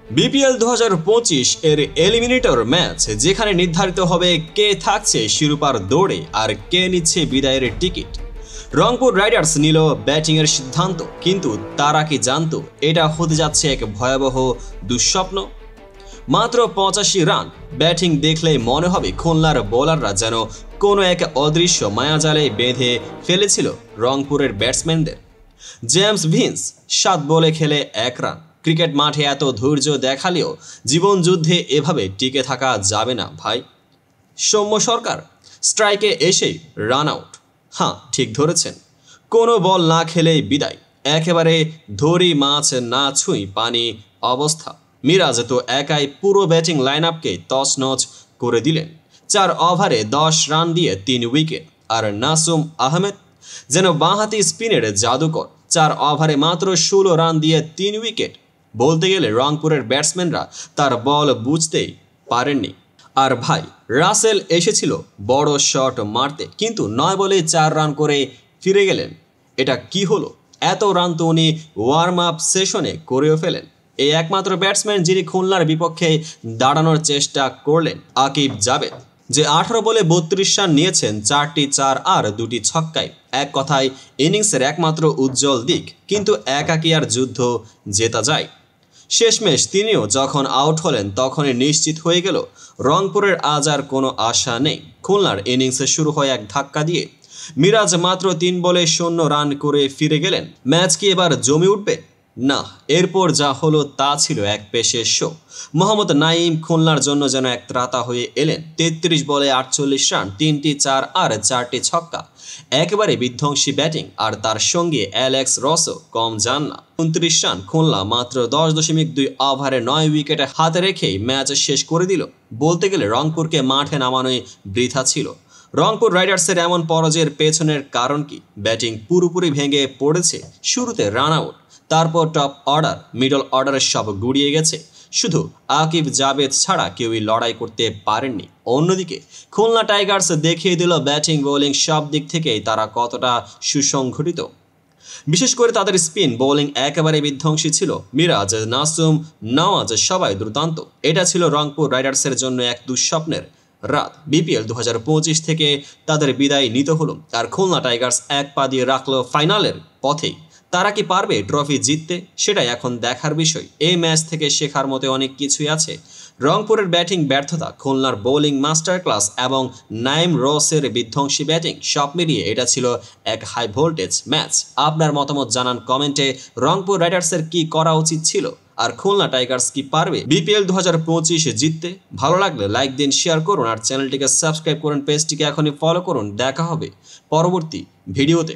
BPL 2025 এর eliminator match যেখানে নির্ধারিত হবে কে থাকছে শিরোপার দৌড়ে আর কে নিচ্ছে বিদায়ের টিকিট। রংপুর রাইডার্স নিল ব্যাটিংয়ের সিদ্ধান্ত, কিন্তু তারা কি জানতো এটা হতে যাচ্ছে এক ভয়াবহ দুঃস্বপ্ন। মাত্র 85 রান ব্যাটিং দেখলেই মনে হবে খুলনার বোলাররা যেন কোনো এক অদৃশ্য মায়াজালে বেঁধে ফেলেছিল রংপুরের ব্যাটসম্যানদের। জেমস ভিন্স 7 বলে খেলে 1 রান। ক্রিকেট মাঠে এত ধৈর্য দেখালেও জীবনযুদ্ধে এভাবে টিকে থাকা যাবে না ভাই। সৌম্য সরকার স্ট্রাইকে এসেই রান আউট। হ্যাঁ, ঠিক ধরেছেন, কোনো বল না খেলেই বিদায়। একেবারে ধরি মাছ না ছুঁই পানি অবস্থা। মিরাজ তো একাই পুরো ব্যাটিং লাইন আপকে তছনছ করে দিলেন। 4 ওভারে 10 রান দিয়ে 3 উইকেট। আর নাসুম আহমেদ যেন বাঁহাতি স্পিনের জাদুকর, 4 ওভারে মাত্র 16 রান দিয়ে 3 উইকেট। বলতে গেলে রংপুরের ব্যাটসম্যানরা তার বল বুঝতেই পারেননি। আর ভাই, রাসেল এসেছিল বড় শট মারতে, কিন্তু 9 বলে 4 রান করে ফিরে গেলেন। এটা কি হলো? এত রান তো উনি ওয়ার্ম আপ সেশনে করেও ফেলেন। এই একমাত্র ব্যাটসম্যান যিনি খুলনার বিপক্ষে দাঁড়ানোর চেষ্টা করলেন, আকিব জাবেদ, যে 18 বলে 32 রান নিয়েছেন, 4টি 4 আর 2টি ছক্কায়। এক কথায় ইনিংসের একমাত্র উজ্জ্বল দিক, কিন্তু একাকী আর যুদ্ধ জেতা যায়। শেষমেশ তিনিও যখন আউট হলেন তখনই নিশ্চিত হয়ে গেল রংপুরের আজ আর কোনো আশা নেই। খুলনার ইনিংসে শুরু হয় এক ধাক্কা দিয়ে। মিরাজ মাত্র 3 বলে 0 রান করে ফিরে গেলেন। ম্যাচ কি এবার জমে উঠবে? না, এরপর যা হলো তা ছিল এক পেশের শো। মোহাম্মদ নাইম খুলনার জন্য যেন এক ত্রাতা হয়ে এলেন। 33 বলে 48 রান, 3টি 4 আর 4টি ছক্কা। একেবারে বিধ্বংসী ব্যাটিং। আর তার সঙ্গে অ্যালেক্স রসও কম যান না। 29 রান। খুলনা মাত্র 10.2 ওভারে 9 উইকেটে হাতে রেখেই ম্যাচ শেষ করে দিল। বলতে গেলে রংপুরকে মাঠে নামানোই বৃথা ছিল। রংপুর রাইডার্সের এমন পরাজয়ের পেছনের কারণ কি? ব্যাটিং পুরোপুরি ভেঙে পড়েছে। শুরুতে রান আউট, তারপর টপ অর্ডার, মিডল অর্ডারের সব গুড়িয়ে গেছে। শুধু আকিব জাবেদ ছাড়া কেউই লড়াই করতে পারেননি। অন্যদিকে খুলনা টাইগার্স দেখিয়ে দিল ব্যাটিং বোলিং সব দিক থেকেই তারা কতটা সুসংগঠিত। বিশেষ করে তাদের স্পিন বোলিং একেবারে বিধ্বংসী ছিল। মিরাজ, নাসুম, নওয়াজ সবাই দুর্দান্ত। এটা ছিল রংপুর রাইডার্সের জন্য এক দুঃস্বপ্নের রাত। বিপিএল 2025 থেকে তাদের বিদায় নিতে হলো, আর খুলনা টাইগার্স এক পা দিয়ে রাখলো ফাইনালের পথেই। তারা কি পারবে ট্রফি জিততে? সেটাই এখন দেখার বিষয়। এই ম্যাচ থেকে শেখার মতো অনেক কিছুই আছে। রংপুরের ব্যাটিং ব্যর্থতা, খুলনার বোলিং মাস্টার ক্লাস এবং নাইম রসের বিধ্বংসী ব্যাটিং, সব মিলিয়ে এটা ছিল এক হাই ভোল্টেজ ম্যাচ। আপনার মতামত জানান কমেন্টে। রংপুর রাইডার্সের কি করা উচিত ছিল, আর খুলনা টাইগার্স কি পারবে বিপিএল 2025 জিততে? ভালো লাগলে লাইক দিন, শেয়ার করুন, আর চ্যানেলটিকে সাবস্ক্রাইব করুন, পেজটিকে এখনই ফলো করুন। দেখা হবে পরবর্তী ভিডিওতে।